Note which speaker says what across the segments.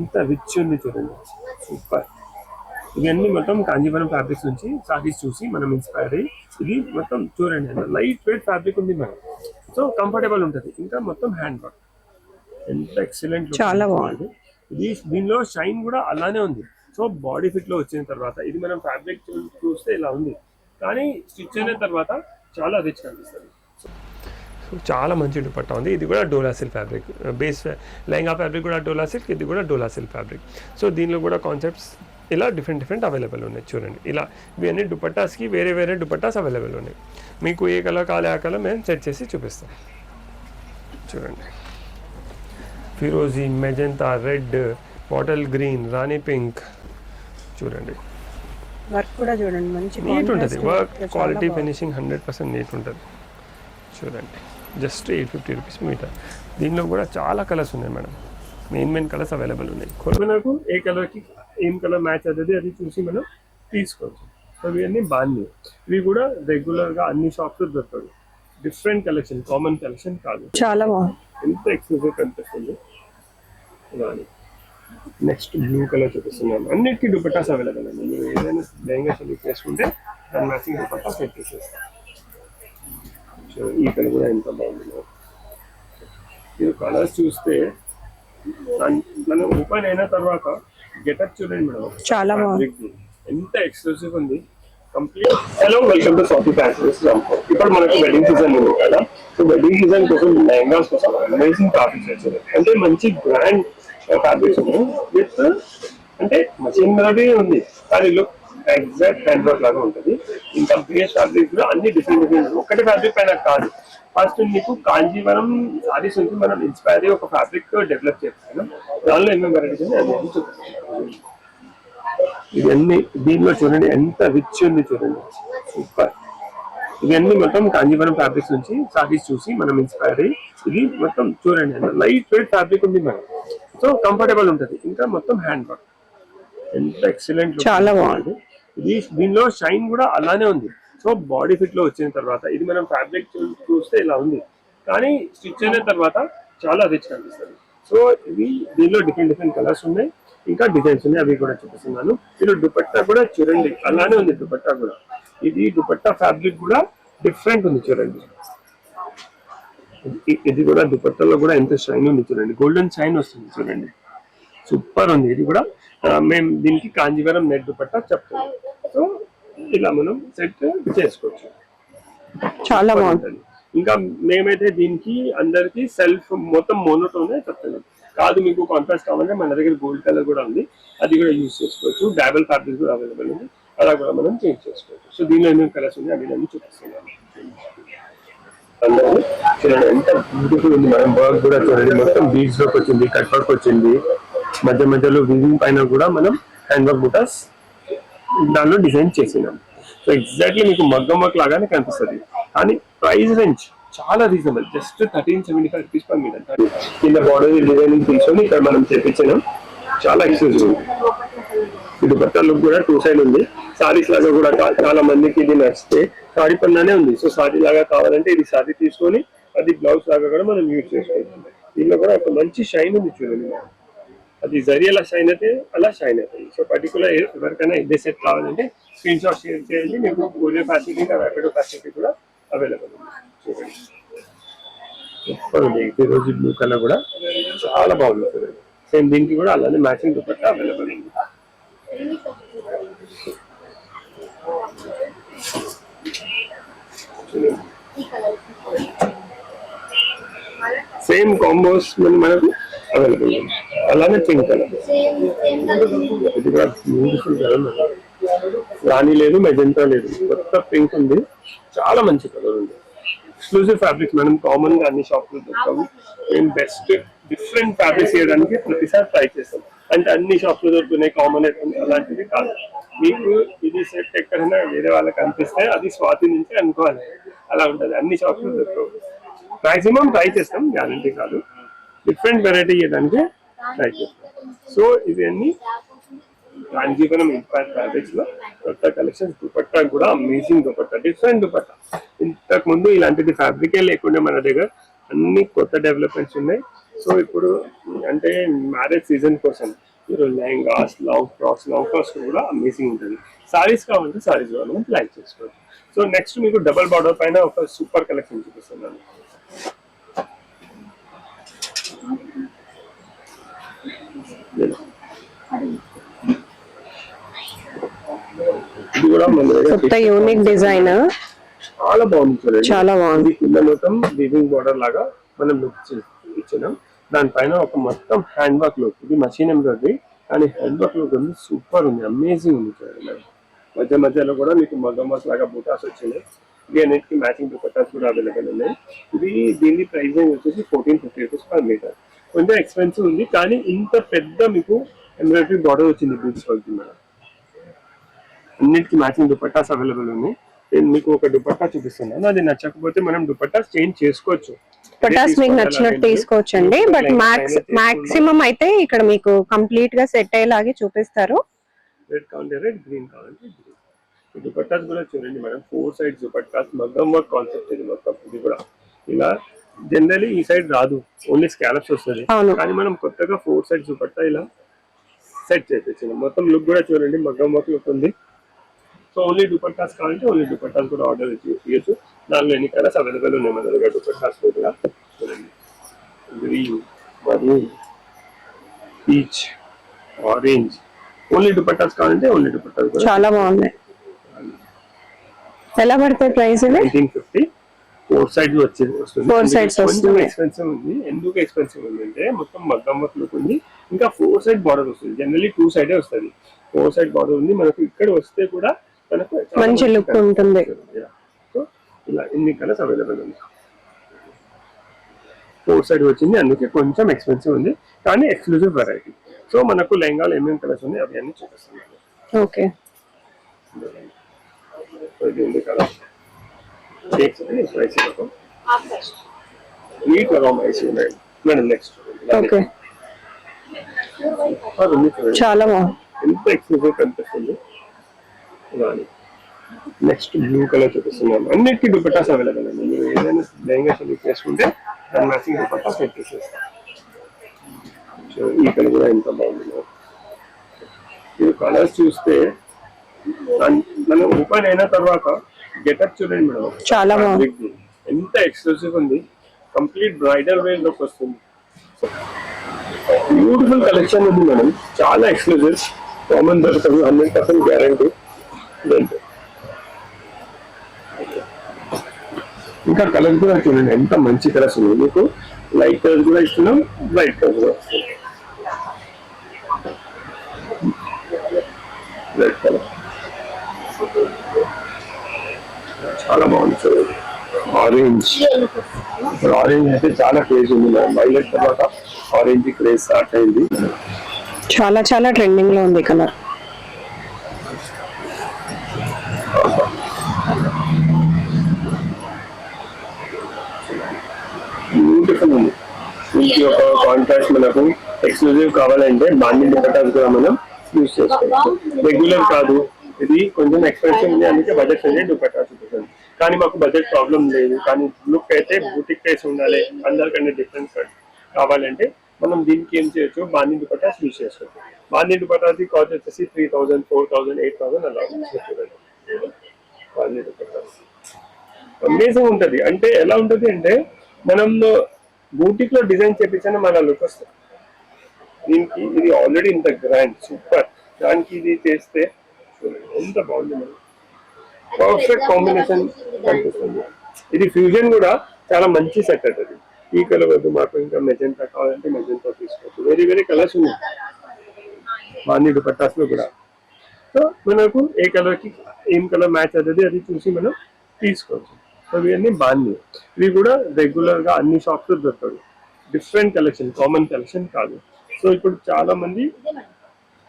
Speaker 1: ఎంత రిచ్ ఉంది చూడండి, సూపర్. ఇవన్నీ మొత్తం కాంజీవరం ఫ్యాబ్రిక్స్ నుంచి సారీస్ చూసి మనం ఇన్స్పైర్ అయ్యి, ఇది మొత్తం చూడండి లైట్ వెయిట్ ఫ్యాబ్రిక్ ఉంది మేడం, సో కంఫర్టబుల్ ఉంటుంది. ఇంకా మొత్తం హ్యాండ్ వర్క్, ఎంత ఎక్సలెంట్,
Speaker 2: చాలా బాగుంది.
Speaker 1: ఇది దీనిలో షైన్ కూడా అలానే ఉంది. సో బాడీ ఫిట్ లో వచ్చిన తర్వాత ఇది మనం ఫ్యాబ్రిక్ చూస్తే ఇలా ఉంది, కానీ స్టిచ్ అయిన తర్వాత చాలా రిచ్ కనిపిస్తుంది. చాలా మంచి దుపట్టా ఉంది. ఇది కూడా Dola silk fabric, base lehenga fabric కూడా డోలా సిల్క్, ఇది కూడా డోలా సిల్క్ ఫ్యాబ్రిక్. సో దీనిలో కూడా కాన్సెప్ట్స్ ఇలా డిఫరెంట్ అవైలబుల్ ఉన్నాయి చూడండి. ఇలా ఇవన్నీ దుపట్టాస్కి వేరే దుపట్టాస్ అవైలబుల్ ఉన్నాయి. మీకు ఏ కలర్ కాలే ఆ కలర్ మేము సెట్ చేసి చూపిస్తాం. చూడండి, ఫిరోజీ, మెజెంతా, రెడ్, బాటిల్ గ్రీన్, రాణి పింక్. చూడండి,
Speaker 2: వర్క్ కూడా చూడండి మంచి
Speaker 1: నీట్ ఉంటుంది. వర్క్ క్వాలిటీ ఫినిషింగ్ 100% నీట్ ఉంటుంది. చూడండి, జస్ట్ 850 రూపీస్ మీటర్. దీనిలో కూడా చాలా కలర్స్ ఉన్నాయి మేడం, మెయిన్ కలర్స్ అవైలబుల్ ఉన్నాయి. మనకు ఏ కలర్కి ఏం కలర్ మ్యాచ్ అవుతుంది అది చూసి మనం తీసుకోవచ్చు. సో ఇవన్నీ బాగుంది. ఇవి కూడా రెగ్యులర్గా అన్ని షాప్స్ దొరకదు, డిఫరెంట్ కలెక్షన్, కామన్ కలెక్షన్ కాదు.
Speaker 2: చాలా బాగుంది,
Speaker 1: ఎంత ఎక్స్క్లూజివ్ కనిపిస్తుంది. నెక్స్ట్ బ్లూ కలర్ చూపిస్తున్నాను. అన్నిటికీ దుపట్టాస్ అవైలబుల్ అండి. మీరు ఏదైనా లెహంగా సెలెక్ట్ చేసుకుంటే దాని మ్యాచింగ్ దుపట్టా సెట్ చేసేస్తాం. ఈ కలర్ కూడా ఎంత బాగుంది. ఇది కలర్స్ చూస్తే మనం ఓపెన్ అయిన తర్వాత గెటప్ చూడండి మేడం,
Speaker 2: చాలా బాగుంది,
Speaker 1: ఎంత ఎక్స్క్లూజివ్ ఉంది. Complete. Hello, welcome to Safi fashions. ఇప్పుడు మనకు వెడ్డింగ్ సీజన్ ఉంది కదా, సో వెడ్డింగ్ సీజన్ కోసం లెహంగాస్ కోసం అమేజింగ్ ఫ్యాబ్రిక్స్ వచ్చాయి. అంటే మంచి బ్రాండ్ ఫ్యాబ్రిక్స్ ఉన్నాయి విత్, అంటే మషినరీ ఉంది కానీ లుక్ ఎగ్జాక్ట్ హ్యాండ్ వర్క్ లాగా ఉంటుంది. ఇంకా బేస్ ఫ్యాబ్రిక్ కూడా అన్ని డిఫరెంట్ ఒకటి ఫ్యాబ్రిక్ పైన కాదు. ఫస్ట్ మీకు కాంజీవరం సారీస్ నుంచి మనం ఇన్స్పైర్ అయ్యి ఒక ఫ్యాబ్రిక్ డెవలప్ చేస్తాను. దానిలో ఏమేమి వెరైటీస్ ఉన్నాయి అది చూపిస్తాను. ఇవన్నీ దీనిలో చూడండి ఎంత రిచ్ ఉంది చూడండి, సూపర్. ఇవన్నీ మొత్తం కాంజీవరం ఫ్యాబ్రిక్స్ నుంచి సారీస్ చూసి మనం ఇన్స్పైర్ అయ్యి, ఇది మొత్తం చూడండి లైట్ వెయిట్ ఫ్యాబ్రిక్ ఉంది మేడం, సో కంఫర్టబుల్ ఉంటుంది. ఇంకా మొత్తం హ్యాండ్ వర్క్, ఎంత ఎక్సలెంట్,
Speaker 2: చాలా బాగుంది.
Speaker 1: ఇది దీనిలో షైన్ కూడా అలానే ఉంది. సో బాడీ ఫిట్ లో వచ్చిన తర్వాత ఇది మనం ఫ్యాబ్రిక్ చూస్తే ఇలా ఉంది, కానీ స్టిచ్ అయిన తర్వాత చాలా రిచ్ కనిపిస్తుంది. సో ఇవి దీనిలో డిఫరెంట్ కలర్స్ ఉన్నాయి, ఇంకా డిజైన్స్ ఉన్నాయి, అవి కూడా చూపిస్తున్నాను. ఇది దుపట్టా కూడా చూడండి అలానే ఉంది. దుపట్టా కూడా, ఇది దుపట్టా ఫ్యాబ్రిక్ కూడా డిఫరెంట్ ఉంది చూడండి. ఇది కూడా దుపట్టాలో కూడా ఎంత షైన్ ఉంది చూడండి, గోల్డెన్ షైన్ వస్తుంది చూడండి, సూపర్ ఉంది. ఇది కూడా మేము దీనికి కాంజీవరం నెట్ దుపట్టా చెప్తాం. సో ఇలా మనం సెట్ చేసుకోవచ్చు,
Speaker 2: చాలా బాగుంటుంది.
Speaker 1: ఇంకా మేమైతే దీనికి అందరికి సెల్ఫ్ మొత్తం మోనోటోనే చెప్తున్నాం. కాదు మీకు కాంట్రాస్ట్ కావాలంటే మన దగ్గర గోల్డ్ కలర్ కూడా ఉంది, అది కూడా యూజ్ చేసుకోవచ్చు. డబుల్ ఫ్యాబ్రిక్ కూడా అవైలబుల్ ఉంది, అలా కూడా మనం చేంజ్ చేసుకోవచ్చు. సో దీనిలో ఏమేమి కలర్స్ ఉన్నాయి అవి నేను చూపిస్తున్నాను. అందరూ చూడండి ఎంత బ్యూటిఫుల్ ఉంది. మనం వర్క్ కూడా చూడండి మొత్తం బీడ్స్ లోకి వచ్చింది, కట్ వర్క్ వచ్చింది, మధ్యలో వీవింగ్ పైన కూడా మనం హ్యాండ్ వర్క్ బుటాస్ దానిలో డిజైన్ చేసినాం. సో ఎగ్జాక్ట్లీ మీకు మగ్గం వర్క్ లాగానే కనిపిస్తుంది, కానీ ప్రైస్ రేంజ్ చాలా reasonable, just 1375 rupees per metre. కింద బార్డర్ డిజైనింగ్ తీసుకొని ఇక్కడ మనం చేపించినాం, చాలా ఎక్స్క్లూజివ్ ఉంది. ఇది బట్ట లుక్ కూడా 2 సైడ్ ఉంది. సారీస్ లాగా కూడా చాలా మందికి ఇది నచ్చితే సారీ పన్నానే ఉంది. సో సారీ లాగా కావాలంటే ఇది సారీ తీసుకొని అది బ్లౌజ్ లాగా కూడా మనం యూజ్ చేసుకోవచ్చు. దీనిలో కూడా ఒక మంచి షైన్ ఉంది చూడండి, అది జరీ ఎలా షైన్ అయితే అలా షైన్ అవుతుంది. సో పర్టికులర్ ఎవరికైనా ఇదే సెట్ కావాలంటే స్క్రీన్ షాట్ షేర్ చేయండి, మీకు కొరియర్ ఫ్యాసిలిటీ ర్యాపిడో ఫ్యాసిలిటీ కూడా అవైలబుల్ ఉంది. చూడండి సూపర్ ఉంది. ఈరోజు బ్లూ కలర్ కూడా చాలా బాగుంది చూడండి. సేమ్ దీనికి కూడా అలానే మ్యాచింగ్ దుపట్టా అవైలబుల్ ఉంది. సేమ్ కాంబోస్ మనకు అవైలబుల్ ఉంది. అలానే పింక్ కలర్, ఇది కూడా బ్యూటిఫుల్ కలర్. రాణి లేదు, మెజెంటా లేదు, కొత్త పింక్ ఉంది, చాలా మంచి కలర్ ఉంది. ఎక్స్క్లూజివ్ ఫ్యాబ్రిక్స్ మనం కామన్ గా అన్ని షాప్ లో దొరుకుతాము. మేము బెస్ట్ డిఫరెంట్ ఫ్యాబ్రిక్స్ చేయడానికి ప్రతిసారి ట్రై చేస్తాం. అంటే అన్ని షాప్స్ లో దొరుకుతున్నాయి కామన్ అలాంటివి కాదు. మీకు ఇది సెట్ ఎక్కడైనా వేరే వాళ్ళకి అనిపిస్తే అది స్వాతి నుంచి అనుకోవాలి, అలా ఉంటుంది. అన్ని షాప్స్ లో దొరకవు. మాక్సిమం ట్రై చేస్తాం, గ్యారంటీ కాదు. డిఫరెంట్ వెరైటీ చేయడానికి ట్రై చేస్తాం. సో ఇవన్నీ కాంజీవరం ఇన్స్పైర్డ్ ఫ్యాబ్రిక్స్ లో కొత్త కలెక్షన్స్. దుపట్టా కూడా అమేజింగ్ దుపట్టా, డిఫరెంట్ దుపట్టా. ఇంతకు ముందు ఇలాంటిది ఫ్యాబ్రికే లేకుండా మన దగ్గర అన్ని కొత్త డెవలప్మెంట్స్ ఉన్నాయి. సో ఇప్పుడు అంటే మ్యారేజ్ సీజన్ కోసం మీరు లెహంగాస్, లాంగ్ ఫ్రాక్స్ కూడా అమేజింగ్ ఉంటుంది. సారీస్ కావాలంటే సారీస్ కూడా మనం ప్లాన్ చేసుకోవచ్చు. సో నెక్స్ట్ మీకు డబల్ బార్డర్ పైన ఒక సూపర్ కలెక్షన్ చూపిస్తున్నాను. ఇది కూడా
Speaker 2: కొత్త యూనిక్ డిజైన్,
Speaker 1: చాలా బాగుంది చూడండి.
Speaker 2: చాలా బాగుంది.
Speaker 1: కింద మొత్తం వీవింగ్ బార్డర్ లాగా మనం లుక్ ఇచ్చినాం. దానిపైన ఒక మొత్తం హ్యాండ్ వర్క్ లుక్. ఇది మషిన్ ఎంబ్రాయిడరీ కానీ హ్యాండ్ వర్క్ లుక్ ఉంది, సూపర్ ఉంది, అమేజింగ్ ఉంది చూడండి. మధ్యలో కూడా మీకు మగ్గం వర్క్ లాగా బూటాస్ వచ్చినాయి. ఇది అన్నిటికి మ్యాచింగ్ దుపట్టాస్ కూడా అవైలబుల్ ఉన్నాయి. దీని ప్రైస్ వచ్చేసి 1450 రూపీస్ పర్ మీటర్. కొంచెం ఎక్స్పెన్సివ్ ఉంది కానీ ఇంత పెద్ద మీకు ఎంబ్రాయిడరీ బార్డర్ వచ్చింది బీడ్స్ వర్క్ మేడం. అన్నిటికీ మ్యాచింగ్ దుపట్టాస్ అవైలబుల్ ఉన్నాయి. నేను మీకు ఒక దుపట్టా చూపిస్తున్నాను, అది నచ్చకపోతే మనం దుపట్టా చేంజ్ చేసుకోవచ్చు.
Speaker 2: పటాస్ మీకు నచ్చినట్టు తీసుకోవచ్చు అండి. బట్ మాక్సిమం అయితే ఇక్కడ మీకు కంప్లీట్ గా సెట్ అయ్యేలాగే చూపిస్తారు.
Speaker 1: రెడ్ కావాలంటే రెడ్, గ్రీన్ కావాలంటే గ్రీన్. ఈ దుపట్టాస్ కూడా చూడండి మేడం, 4 సైడ్స్ దుపట్టాస్, మగ్గం వర్క్ కాన్సెప్ట్ ఇది మొత్తం. ఇది కూడా ఇలా జనరలీ ఈ సైడ్ రాదు, ఓన్లీ స్కాలప్స్ వస్తుంది. కానీ మనం కొత్తగా 4 సైడ్స్ దుపట్టా ఇలా సెట్ చేసేసాం. మొత్తం లుక్ కూడా చూడండి, మగ్గం వర్క్ లుక్ ఉంది. సో ఓన్లీ దుపట్టాస్ కావాలంటే ఓన్లీ దుపట్టాస్ కూడా ఆర్డర్ చేయొచ్చు. దానిలో ఎన్ని కలర్స్ అవైలబుల్ ఉన్నాయి మన దగ్గర. దుపట్టాస్ కూడా చూడండి, green, maroon, peach, orange. Only dupattas కావాలంటే ఓన్లీ దుపట్టాస్ కూడా
Speaker 2: చాలా బాగున్నాయి. ఎలా పడతాయి ప్రైస్?
Speaker 1: 1950. 4 సైడ్స్ వస్తుంది.
Speaker 2: 4 సైడ్స్ వస్తుంది.
Speaker 1: ఎక్స్పెన్సివ్ ఉంది. ఎందుకు ఎక్స్పెన్సివ్ ఉంది అంటే మొత్తం మగ్గం వర్క్ లుక్ ఉంది, ఇంకా 4 సైడ్ బార్డర్ వస్తుంది. జనరల్లీ 2 సైడే వస్తుంది. 4 సైడ్ బార్డర్ ఉంది. మనకు ఇక్కడ వస్తే కూడా మనకు
Speaker 2: మంచి లుక్ ఉంటుంది.
Speaker 1: సో ఇలా ఇన్ని కలర్స్ అవైలబుల్ ఉంది. 4 సైడ్ వచ్చింది, అందుకే కొంచెం ఎక్స్పెన్సివ్ ఉంది కానీ ఎక్స్క్లూజివ్ వెరైటీ. సో మనకు లెహంగాలు ఏమేమి కలర్స్ ఉన్నాయి అవి అన్ని చూపిస్తున్నాను.
Speaker 2: ఓకే,
Speaker 1: ఇది ఉంది కదా, నీట్ గా మేడం. నెక్స్ట్
Speaker 2: ఓకే, చాలా బాగుంది.
Speaker 1: ఎంత ఎక్స్క్లూజివ్ కనిపిస్తుంది. నెక్స్ట్ బ్లూ కలర్ చూపిస్తున్నాను. అన్నిటికీ దుపట్టాస్ అవైలబుల్ అండి. మీరు ఏదైనా లెహంగా సెలెక్ట్ చేసుకుంటే దాని మ్యాచింగ్ దుపట్టాస్ సెట్ చేసేస్తాం. ఈ కలర్ కూడా ఎంత బాగుంది. ఈ కలర్స్ చూస్తే మనం ఓపెన్ అయిన తర్వాత గెటప్ చూడండి మేడం,
Speaker 2: చాలా బాగుంది.
Speaker 1: ఎంత ఎక్స్క్లూసివ్ ఉంది. కంప్లీట్ బ్రైడల్ వేర్ లోకి వస్తుంది. బ్యూటిఫుల్ కలెక్షన్ ఉంది మేడం, చాలా ఎక్స్క్లూసివ్. కామన్ దొరకదు, 100% గ్యారంటీ. ఇంకా కలర్స్ కూడా చూడండి, ఎంత మంచి కలర్స్ ఉన్నాయి. మీకు లైట్ కలర్స్ కూడా ఇస్తున్నాం, బ్రైట్ కలర్స్ కూడా వస్తుంది. రెడ్ కలర్ చాలా బాగుంది చూడండి. ఆరెంజ్, ఆరెంజ్ అయితే చాలా క్రేజ్ ఉంది మేడం. వైలెట్ తర్వాత ఆరెంజ్ క్రేజ్ స్టార్ట్ అయింది.
Speaker 2: చాలా చాలా ట్రెండింగ్ లో ఉంది కలర్.
Speaker 1: బ్యూటిఫుల్ ఉంది. దీనికి ఒక కాంట్రాస్ట్ మనకు ఎక్స్క్లూజివ్ కావాలంటే బాండింగ్ దుపట్టాస్ కూడా మనం యూజ్ చేసుకోవచ్చు. రెగ్యులర్ కాదు, ఇది కొంచెం ఎక్స్పెన్సివ్ ఉంది, అందుకే బడ్జెట్ ఫ్రెండ్లీ దుపట్టా చూపిస్తుంది. కానీ మాకు బడ్జెట్ ప్రాబ్లం లేదు, కానీ లుక్ అయితే బూటిక్ టేస్ట్ ఉండాలి, అందరికంటే డిఫరెన్స్ కావాలంటే మనం దీనికి ఏం చేయొచ్చు, బాండింగ్ దుపట్టాస్ యూజ్ చేసుకోవచ్చు. బాండింగ్ దుపట్టాస్ కాస్ట్ వచ్చేసి 3000, 4000, 8000 అలా బాండింగ్ దుపట్టాస్. అమేజింగ్ ఉంటుంది. అంటే ఎలా ఉంటుంది అంటే మనం బూటిక్ లో డిజైన్ చేపించిన మన లుక్ వస్తుంది. దీనికి ఇది ఆల్రెడీ ఇంత గ్రాండ్ సూపర్, దానికి ఇది చేస్తే ఎంత బాగుంది మేడం. పర్ఫెక్ట్ కాంబినేషన్ కనిపిస్తుంది. ఇది ఫ్యూజన్ కూడా చాలా మంచి సెట్ అవుతుంది. ఈ కలర్ వద్దు మాకు, ఇంకా మెజెంటా కావాలంటే మెజెంటా తీసుకోవచ్చు. వేరే వేరే కలర్స్ ఉన్నాయి బాండింగ్ దుపట్టాస్ లో కూడా. సో మనకు ఏ కలర్ కి ఏం కలర్ మ్యాచ్ అవుతుంది అది చూసి మనం తీసుకోవచ్చు. సో ఇవన్నీ బాండింగ్, ఇవి కూడా రెగ్యులర్ గా అన్ని షాప్స్ లో దొరకదు. డిఫరెంట్ కలెక్షన్, కామన్ కలెక్షన్ కాదు. సో ఇప్పుడు చాలా మంది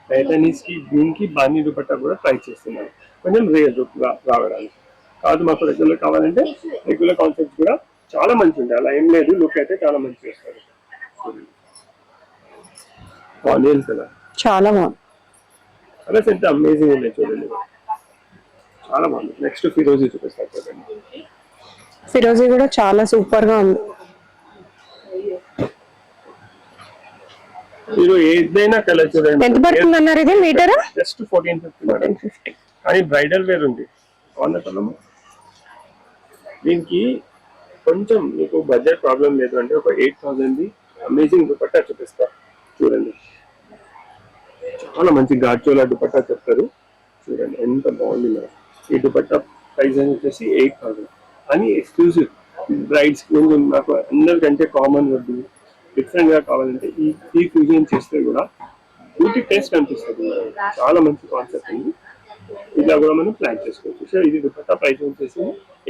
Speaker 1: టైటానిస్ కి, గ్రీన్ కి బాండింగ్ దుపట్టా కూడా ట్రై చేస్తున్నారు, కొంచెం రేర్ లుక్ రావడానికి. కాదు మాకు రెగ్యులర్ కావాలంటే రెగ్యులర్ కాన్సెప్ట్ కూడా చాలా మంచి ఉంటాయి. అలా ఏం లేదు, లుక్ అయితే చాలా మంచి వస్తారు. ఆనియన్ కలర్
Speaker 2: చాలా బాగుంది.
Speaker 1: కలర్స్ ఎంత అమేజింగ్ ఉన్నాయి చూడండి, చాలా బాగుంది. నెక్స్ట్ ఫిరోజీ చూపిస్తారు చూడండి.
Speaker 2: ఫిరోజీ కూడా చాలా సూపర్ గా ఉంది.
Speaker 1: మీరు ఏదైనా కలర్ చూడండి.
Speaker 2: ఎంత పడుతుంది అన్నారు ఇది మీటర్?
Speaker 1: జస్ట్ 1450. కానీ బ్రైడల్ వేర్ ఉంది కాందకలం. దీనికి కొంచెం మీకు బడ్జెట్ ప్రాబ్లం లేదు అంటే ఒక 8000 అమేజింగ్ దుపట్టా చూపిస్తా చూడండి. చాలా మంచి గాడ్చోలా దుపట్టా చెప్తారు చూడండి, ఎంత బాగుంది మేడం. ఈ దుపట్టా ప్రైస్ వచ్చేసి 8000 అని ఎక్స్క్లూజివ్ బ్రైడ్స్. నాకు అందరికంటే కామన్ వద్దు, డిఫరెంట్ గా కావాలంటే ఈ ఫ్యూజన్ చేస్తే కూడా బ్యూటీ టేస్ట్ అనిపిస్తుంది. చాలా మంచి కాన్సెప్ట్ ఉంది. ఇలా కూడా మనం ప్లాన్ చేసుకోవచ్చు. సో ఇది దుపట్టా ప్రైస్ వచ్చేసి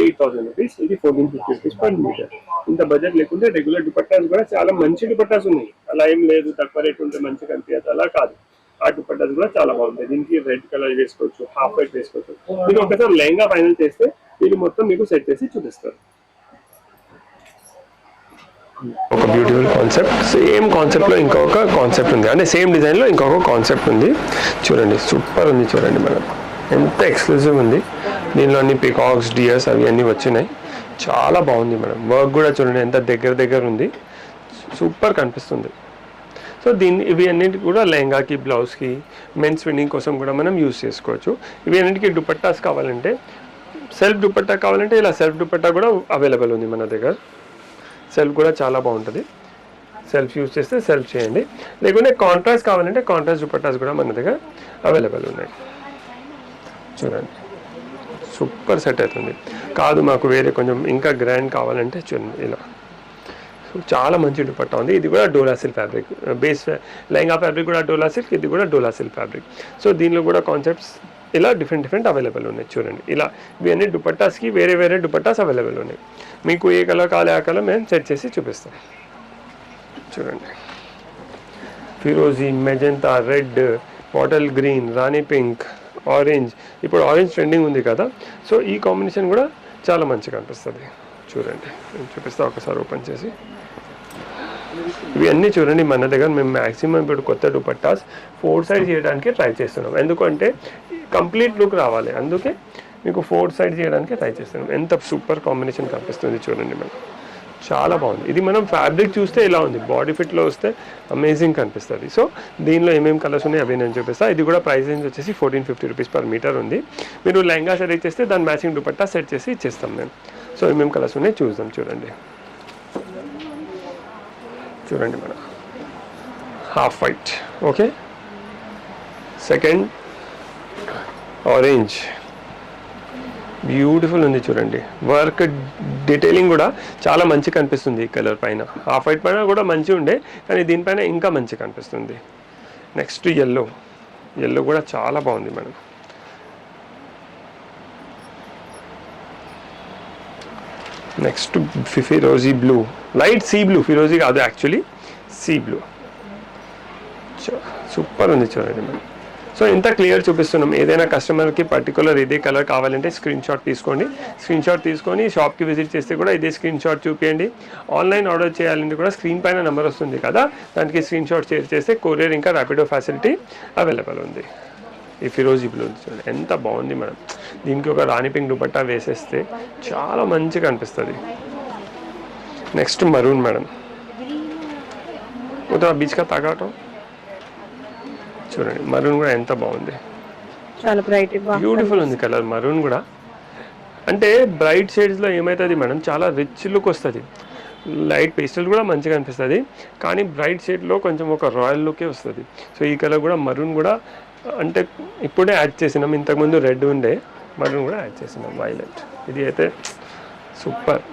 Speaker 1: 8000 రూపీస్. ఇది 1450 రూపీస్ పర్ మీటర్. ఇంత బడ్జెట్ లేకుంటే రెగ్యులర్ దుపట్టాస్ కూడా చాలా మంచి దుపట్టాస్ ఉన్నాయి. అలా ఏం లేదు తక్కువ రేట్ ఉంటే మంచి కనిపించదు, అలా కాదు. ఆ దుపట్టాస్ కూడా చాలా బాగుంటాయి. దీనికి రెడ్ కలర్ వేసుకోవచ్చు, హాఫ్ వైట్ వేసుకోవచ్చు. మీరు ఒకసారి లెహంగా ఫైనల్ చేస్తే ఇది మొత్తం మీకు సెట్ చేసి చూపిస్తారు. ఒక బ్యూటిఫుల్ కాన్సెప్ట్. సేమ్ కాన్సెప్ట్ లో ఇంకొక కాన్సెప్ట్ ఉంది, అంటే సేమ్ డిజైన్ లో ఇంకొక కాన్సెప్ట్ ఉంది. చూడండి సూపర్ ఉంది. చూడండి మేడం ఎంత ఎక్స్క్లూజివ్ ఉంది. దీనిలో అన్ని పికాక్స్, డియర్స్ అవి అన్నీ వచ్చినాయి. చాలా బాగుంది మేడం. వర్క్ కూడా చూడండి ఎంత దగ్గర ఉంది, సూపర్ కనిపిస్తుంది. సో ఇవి అన్నింటి కూడా లెహంగాకి, బ్లౌజ్కి, మెన్స్ విన్నింగ్ కోసం కూడా మనం యూజ్ చేసుకోవచ్చు. ఇవి అన్నింటికి దుపట్టాస్ కావాలంటే, సెల్ఫ్ దుపట్టా కావాలంటే ఇలా సెల్ఫ్ దుపట్టా కూడా అవైలబుల్ ఉంది మన దగ్గర. సెల్ఫ్ కూడా చాలా బాగుంటుంది. సెల్ఫ్ యూజ్ చేస్తే సెల్ఫ్ చేయండి, లేకుంటే కాంట్రాస్ట్ కావాలంటే కాంట్రాస్ట్ దుపట్టాస్ కూడా మన దగ్గర అవైలబుల్ ఉన్నాయి. చూడండి సూపర్ సెట్ అవుతుంది. కాదు మాకు వేరే కొంచెం ఇంకా గ్రాండ్ కావాలంటే చూడండి ఇలా చాలా మంచి దుపట్టా ఉంది. ఇది కూడా Dola silk fabric base. Lehenga fabric కూడా డోలా సిల్క్, ఇది కూడా డోలా సిల్క్ ఫ్యాబ్రిక్. సో దీనిలో కూడా కాన్సెప్ట్స్ ఇలా డిఫరెంట్ అవైలబుల్ ఉన్నాయి. చూడండి ఇలా ఇవన్నీ దుపట్టాస్కి వేరే దుపట్టాస్ అవైలబుల్ ఉన్నాయి. మీకు ఏ కలర్ కావాలి ఆ కలర్ మేము సెట్ చేసి చూపిస్తాం. చూడండి ఫిరోజీ, మెజెంటా, రెడ్, బాటిల్ గ్రీన్, రాణి పింక్, ఆరెంజ్. ఇప్పుడు ఆరెంజ్ ట్రెండింగ్ ఉంది కదా, సో ఈ కాంబినేషన్ కూడా చాలా మంచిగా అనిపిస్తుంది. చూడండి నేను చూపిస్తా ఒకసారి ఓపెన్ చేసి. ఇవి అన్నీ చూడండి మన దగ్గర మేము మ్యాక్సిమం ఇప్పుడు కొత్త దుపట్టాస్ 4 సైడ్ చేయడానికి ట్రై చేస్తున్నాం. ఎందుకంటే కంప్లీట్ లుక్ రావాలి, అందుకే మీకు 4 సైడ్ చేయడానికి ట్రై చేస్తున్నాం. ఎంత సూపర్ కాంబినేషన్ కనిపిస్తుంది చూడండి మేడం, చాలా బాగుంది. ఇది మనం ఫ్యాబ్రిక్ చూస్తే ఇలా ఉంది, బాడీ ఫిట్లో వస్తే అమేజింగ్ కనిపిస్తుంది. సో దీనిలో ఏమేమి కలర్స్ ఉన్నాయి అవి నేను చూపిస్తాను. ఇది కూడా ప్రైస్ రేంజ్ వచ్చేసి 1450 రూపీస్ పర్ మీటర్ ఉంది. మీరు లెహంగా సెలెక్ట్ చేస్తే దాని మ్యాచింగ్ దుపట్టా సెట్ చేసి ఇచ్చేస్తాం మేము. సో ఏమేమి కలర్స్ ఉన్నాయి చూద్దాం. చూడండి madam, half white, okay. Second orange, beautiful ఉంది చూడండి. వర్క్ డీటెయిలింగ్ కూడా చాలా మంచి కనిపిస్తుంది ఈ కలర్ పైన. హాఫ్ వైట్ పైన కూడా మంచి ఉండే, కానీ దీనిపైన ఇంకా మంచి కనిపిస్తుంది. నెక్స్ట్ ఎల్లో కూడా చాలా బాగుంది మేడం. నెక్స్ట్ ఫిరోజీ బ్లూ, లైట్ సీ బ్లూ, ఫిరోజీ కాదు యాక్చువల్లీ సీ బ్లూ. సూపర్ ఉంది చూడండి మేడం. సో ఇంత క్లియర్ చూపిస్తున్నాం. ఏదైనా కస్టమర్కి పర్టికులర్ ఇదే కలర్ కావాలంటే స్క్రీన్ షాట్ తీసుకోండి. స్క్రీన్ షాట్ తీసుకొని షాప్కి విజిట్ చేస్తే కూడా ఇదే స్క్రీన్ షాట్ చూపించండి. ఆన్లైన్ ఆర్డర్ చేయాలంటే కూడా స్క్రీన్ పైన నెంబర్ వస్తుంది కదా, దానికి స్క్రీన్ షాట్ షేర్ చేస్తే కొరియర్ ఇంకా ర్యాపిడో ఫెసిలిటీ అవైలబుల్ ఉంది. ఈ ఫిరోజీ బ్లూ చూడండి ఎంత బాగుంది మేడం. దీనికి ఒక రాణి పింక్ దుపట్టా వేసేస్తే చాలా మంచిగా అనిపిస్తుంది. నెక్స్ట్ మరూన్ మేడం, ఉత్తర బీచ్ కా తాగాటో చూడండి. మరూన్ కూడా ఎంత బాగుంది,
Speaker 2: చాలా బ్రైట్
Speaker 1: బ్యూటిఫుల్ ఉంది కలర్. మరూన్ కూడా అంటే బ్రైట్ షేడ్స్లో ఏమవుతుంది మేడం, చాలా రిచ్ లుక్ వస్తుంది. లైట్ పేస్టల్ కూడా మంచిగా అనిపిస్తుంది, కానీ బ్రైట్ షేడ్లో కొంచెం ఒక రాయల్ లుకే వస్తుంది. సో ఈ కలర్ కూడా మరూన్ కూడా అంటే ఇప్పుడే యాడ్ చేసినాం. ఇంతకుముందు రెడ్ ఉండే, మరూన్ కూడా యాడ్ చేసినాం వైలెట్. ఇది అయితే సూపర్.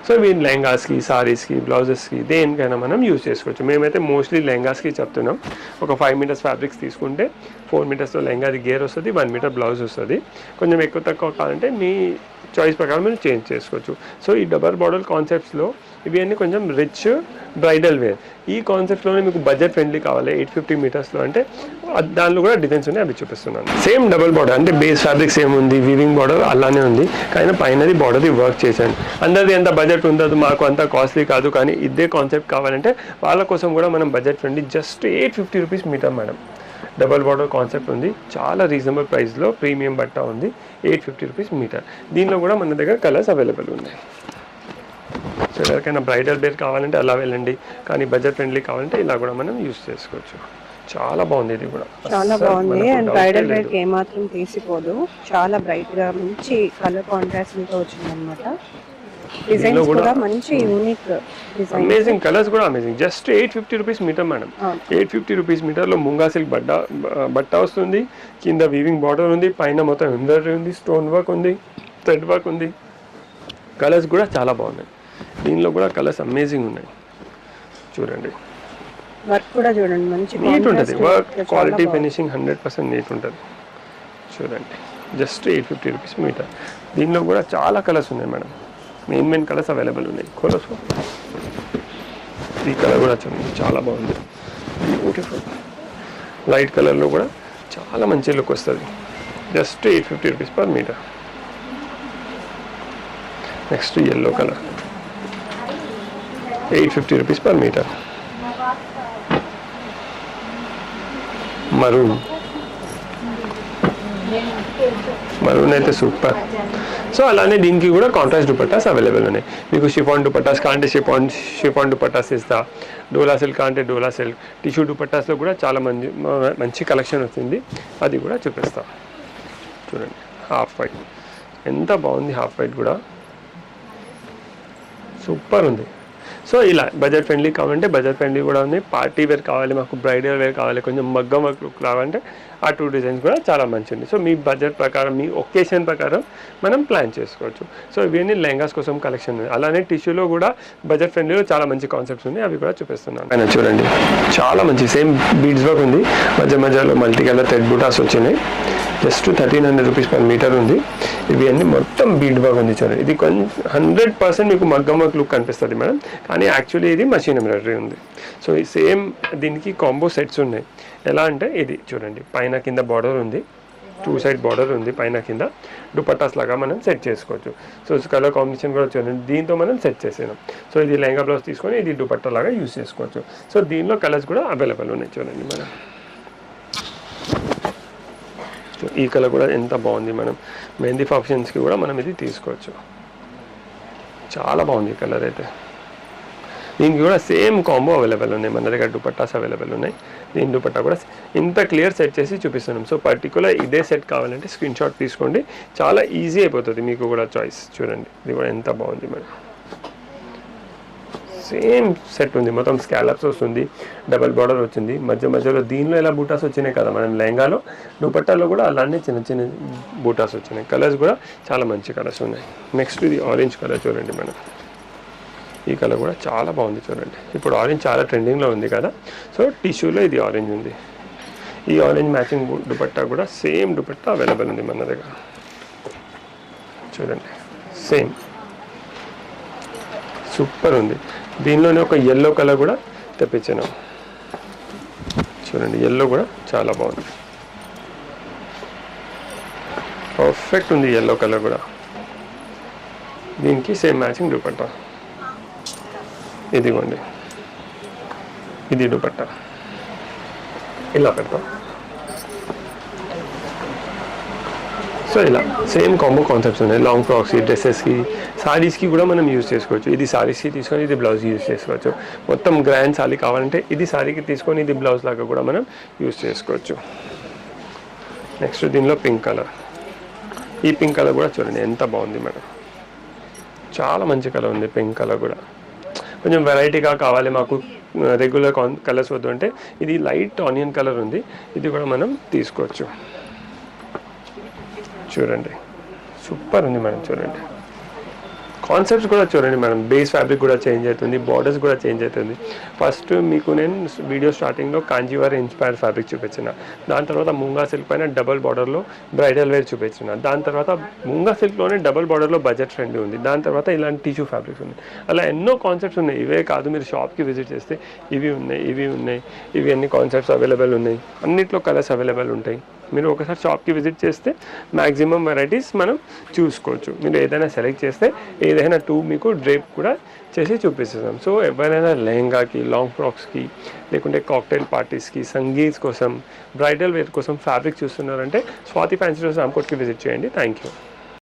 Speaker 1: సో ఇవి లెహంగాస్కి, సారీస్కి, బ్లౌజెస్కి దేనికైనా మనం యూజ్ చేసుకోవచ్చు. మేమైతే మోస్ట్లీ లెహంగాస్కి చెప్తున్నాం. ఒక 5 మీటర్స్ ఫ్యాబ్రిక్స్ తీసుకుంటే 4 మీటర్స్లో లెహంగాది గేర్ వస్తుంది, 1 మీటర్ బ్లౌజ్ వస్తుంది. కొంచెం ఎక్కువ తక్కువ కావాలంటే మీ చాయిస్ ప్రకారం మీరు చేంజ్ చేసుకోవచ్చు. సో ఈ డబల్ బార్డర్ కాన్సెప్ట్స్లో ఇవి అన్నీ కొంచెం రిచ్ బ్రైడల్ వేర్. ఈ కాన్సెప్ట్లోనే మీకు బడ్జెట్ ఫ్రెండ్లీ కావాలి 850 మీటర్స్లో అంటే దానిలో కూడా డిజైన్స్ ఉన్నాయి, అవి చూపిస్తున్నాను. సేమ్ డబల్ బార్డర్ అంటే బేస్ ఫ్యాబ్రిక్ సేమ్ ఉంది, వీవింగ్ బార్డర్ అలానే ఉంది, కానీ పైనది బార్డర్ది వర్క్ చేశాను. అందరిది ఎంత బడ్జెట్ ఉండదు, మాకు అంత కాస్ట్లీ కాదు, కానీ ఇదే కాన్సెప్ట్ కావాలంటే వాళ్ళ కోసం కూడా మనం budget friendly just 850 rupees metre madam. Double border concept ఉంది, చాలా రీజనబుల్ ప్రైస్లో ప్రీమియం బట్ట ఉంది, 850 రూపీస్ మీటర్. దీనిలో కూడా మన దగ్గర కలర్స్ అవైలబుల్ ఉన్నాయి. సో ఎవరికైనా బ్రైడల్ వేర్ కావాలంటే అలా వెళ్ళండి, కానీ బడ్జెట్ ఫ్రెండ్లీ కావాలంటే ఇలా కూడా మనం యూస్ చేసుకోవచ్చు. చాలా బాగుంది, ఇది కూడా
Speaker 2: చాలా బాగుంది. అండ్ బ్రైడల్ వేర్ కి ఏమాత్రం తీసిపోదు, చాలా బ్రైట్ గా మంచి కలర్ కాంట్రాస్ట్ తో వచ్చింది అనమాట. డిజైన్స్ కూడా మంచి యూనిక్ డిజైన్,
Speaker 1: అమేజింగ్ కలర్స్ కూడా amazing. Just 850 rupees metre madam. 850 rupees మీటర్లో ముంగా సిల్క్ బట్ట వస్తుంది, కింద వీవింగ్ బార్డర్ ఉంది, పైన మొత్తం ఎంబ్రాయిడరీ ఉంది, స్టోన్ వర్క్ ఉంది, థ్రెడ్ వర్క్ ఉంది. కలర్స్ కూడా చాలా బాగున్నాయి, దీనిలో కూడా కలర్స్ అమేజింగ్ ఉన్నాయి. చూడండి,
Speaker 2: వర్క్ కూడా చూడండి మంచి
Speaker 1: నీట్ ఉంటుంది, వర్క్ క్వాలిటీ ఫినిషింగ్ 100% నీట్ ఉంటుంది. చూడండి, జస్ట్ 850 రూపీస్ మీటర్. దీనిలో కూడా చాలా కలర్స్ ఉన్నాయి మేడం, మెయిన్ కలర్స్ అవైలబుల్ ఉన్నాయి. కలర్స్ ఈ కలర్ కూడా చూడండి, చాలా బాగుంది, బ్యూటిఫుల్ లైట్ కలర్లో కూడా చాలా మంచి లుక్ వస్తుంది. Just 850 rupees per metre. Next yellow colour, 850 rupees per metre. Maroon అయితే సూపర్. సో అలానే దీనికి కూడా కాంట్రాస్ట్ దుపట్టాస్ అవైలబుల్ ఉన్నాయి. మీకు షిఫాన్ దుపట్టాస్ కాంటే షిఫాన్ దుపట్టాస్ ఇస్తా, డోలా సిల్క్ అంటే డోలా సిల్క్, టిష్యూ దుపట్టాస్లో కూడా చాలా మంచి కలెక్షన్ వస్తుంది, అది కూడా చూపిస్తా. చూడండి, హాఫ్ వైట్ ఎంత బాగుంది, హాఫ్ వైట్ కూడా సూపర్ ఉంది. సో ఇలా బడ్జెట్ ఫ్రెండ్లీ కావాలంటే బడ్జెట్ ఫ్రెండ్లీ కూడా ఉంది, పార్టీ వేర్ కావాలి, మాకు బ్రైడల్ వేర్ కావాలి, కొంచెం మగ్గం వర్క్ లుక్ కావాలంటే ఆ 2 డిజైన్స్ కూడా చాలా మంచిగా ఉంది. సో మీ బడ్జెట్ ప్రకారం, మీ ఒకేషన్ ప్రకారం మనం ప్లాన్ చేసుకోవచ్చు. సో ఇవన్నీ లెహంగాస్ కోసం కలెక్షన్ ఉంది. అలానే టిష్యూలో కూడా బడ్జెట్ ఫ్రెండ్లీలో చాలా మంచి కాన్సెప్ట్స్ ఉన్నాయి, అవి కూడా చూపిస్తున్నాను. ఆయన చూడండి, చాలా మంచి సేమ్ బీడ్స్ వర్క్ ఉంది, మధ్యలో మల్టీ కలర్ థ్రెడ్ బూటాస్ వచ్చినాయి. జస్ట్ 1300 రూపీస్ పర్ మీటర్ ఉంది. ఇవి అన్నీ మొత్తం బీడ్ వర్క్ ఉంది. చూడండి, ఇది కొంచెం 100% మీకు మగ్గం వర్క్ లుక్ కనిపిస్తుంది మేడం, కానీ యాక్చువల్లీ ఇది మషిన్ ఎంబ్రాయిడరీ ఉంది. సో ఈ సేమ్ దీనికి కాంబో సెట్స్ ఉన్నాయి. ఎలా అంటే ఇది చూడండి, పైన కింద బార్డర్ ఉంది, 2 సైడ్ బార్డర్ ఉంది, పైన కింద దుపట్టాస్ లాగా మనం సెట్ చేసుకోవచ్చు. సో కలర్ కాంబినేషన్ కూడా చూడండి, దీంతో మనం సెట్ చేసేదాం. సో ఇది లెహంగా బ్లౌజ్ తీసుకొని ఇది దుపట్టా లాగా యూస్ చేసుకోవచ్చు. సో దీనిలో కలర్స్ కూడా అవైలబుల్ ఉన్నాయి. చూడండి మనం, ఈ కలర్ కూడా ఎంత బాగుంది. మనం మెహందీ ఫంక్షన్స్కి కూడా మనం ఇది తీసుకోవచ్చు, చాలా బాగుంది ఈ కలర్ అయితే. దీనికి కూడా సేమ్ కాంబో అవైలబుల్ ఉన్నాయి, మన దగ్గర దుపట్టాస్ అవైలబుల్ ఉన్నాయి. దీని దుపట్టా కూడా ఇంత క్లియర్ సెట్ చేసి చూపిస్తున్నాం. సో పర్టికులర్ ఇదే సెట్ కావాలంటే స్క్రీన్ షాట్ తీసుకోండి, చాలా ఈజీ అయిపోతుంది మీకు కూడా చాయిస్. చూడండి, ఇది కూడా ఎంత బాగుంది మేడం, సేమ్ సెట్ ఉంది, మొత్తం స్కాలప్స్ వస్తుంది, డబల్ బార్డర్ వచ్చింది, మధ్యలో దీనిలో ఎలా బూటాస్ వచ్చినాయి కదా మనం లెహంగాలో, దుపట్టాలో కూడా అలానే చిన్న బూటాస్ వచ్చినాయి. కలర్స్ కూడా చాలా మంచి కలర్స్ ఉన్నాయి. నెక్స్ట్ ఇది ఆరెంజ్ కలర్ చూడండి మేడం, ఈ కలర్ కూడా చాలా బాగుంది. చూడండి, ఇప్పుడు ఆరెంజ్ చాలా ట్రెండింగ్లో ఉంది కదా, సో టిష్యూలో ఇది ఆరెంజ్ ఉంది. ఈ ఆరెంజ్ మ్యాచింగ్ దుపట్టా కూడా సేమ్ దుపట్టా అవైలబుల్ ఉంది మన దగ్గర. చూడండి, సేమ్ సూపర్ ఉంది. దీనిలోనే ఒక ఎల్లో కలర్ కూడా తెప్పించాను. చూడండి, ఎల్లో కూడా చాలా బాగుంది, పర్ఫెక్ట్ ఉంది ఎల్లో కలర్ కూడా. దీనికి సేమ్ మ్యాచింగ్ దుపట్టా, ఇదిగోండి, ఇది దుపట్టా ఇలా పెడతాం. సో ఇలా సేమ్ కాంబో కాన్సెప్ట్స్ ఉన్నాయి. లాంగ్ ఫ్రాక్స్కి, డ్రెస్సెస్కి, సారీస్కి కూడా మనం యూజ్ చేసుకోవచ్చు. ఇది సారీస్కి తీసుకొని ఇది బ్లౌజ్ యూజ్ చేసుకోవచ్చు. మొత్తం గ్రాండ్ సారీ కావాలంటే ఇది సారీకి తీసుకొని ఇది బ్లౌజ్ లాగా కూడా మనం యూజ్ చేసుకోవచ్చు. నెక్స్ట్ దీనిలో పింక్ కలర్, ఈ పింక్ కలర్ కూడా చూడండి ఎంత బాగుంది మేడం, చాలా మంచి కలర్ ఉంది. పింక్ కలర్ కూడా కొంచెం వెరైటీగా కావాలి మాకు, రెగ్యులర్ కలర్స్ వద్దు అంటే ఇది లైట్ ఆనియన్ కలర్ ఉంది, ఇది కూడా మనం తీసుకోవచ్చు. చూడండి, సూపర్ ఉంది మేడం. చూడండి, కాన్సెప్ట్స్ కూడా చూడండి మేడం, బేస్ ఫ్యాబ్రిక్ కూడా చేంజ్ అవుతుంది, బార్డర్స్ కూడా చేంజ్ అవుతుంది. ఫస్ట్ మీకు నేను వీడియో స్టార్టింగ్లో కాంజీవరం ఇన్స్పైర్డ్ ఫ్యాబ్రిక్ చూపించిన, దాని తర్వాత ముంగా సిల్క్ పైన డబల్ బార్డర్లో బ్రైడల్ వేర్ చూపించిన, దాని తర్వాత ముంగా సిల్క్లోనే డబల్ బార్డర్లో బడ్జెట్ ఫ్రెండ్లీ ఉంది, దాని తర్వాత ఇలాంటి టిష్యూ ఫ్యాబ్రిక్స్ ఉంది. అలా ఎన్నో కాన్సెప్ట్స్ ఉన్నాయి. ఇవే కాదు, మీరు షాప్కి విజిట్ చేస్తే ఇవి ఉన్నాయి, ఇవి అన్ని కాన్సెప్ట్స్ అవైలబుల్ ఉన్నాయి. అన్నిట్లో కలర్స్ అవైలబుల్ ఉంటాయి. మీరు ఒకసారి షాప్కి విజిట్ చేస్తే మ్యాక్సిమం వెరైటీస్ మనం చూసుకోవచ్చు. మీరు ఏదైనా సెలెక్ట్ చేస్తే ఏదైనా 2 మీకు డ్రేప్ కూడా చేసి చూపిస్తాం. సో ఎవరైనా లెహంగాకి, లాంగ్ ఫ్రాక్స్కి, లేకుంటే కాక్టైల్ పార్టీస్కి, సంగీత్ కోసం, బ్రైడల్ వేర్ కోసం ఫ్యాబ్రిక్ చూస్తున్నారంటే స్వాతి ఫ్యాన్సీ స్టోర్స్ రామ్కోట్కి విజిట్ చేయండి. Thank you.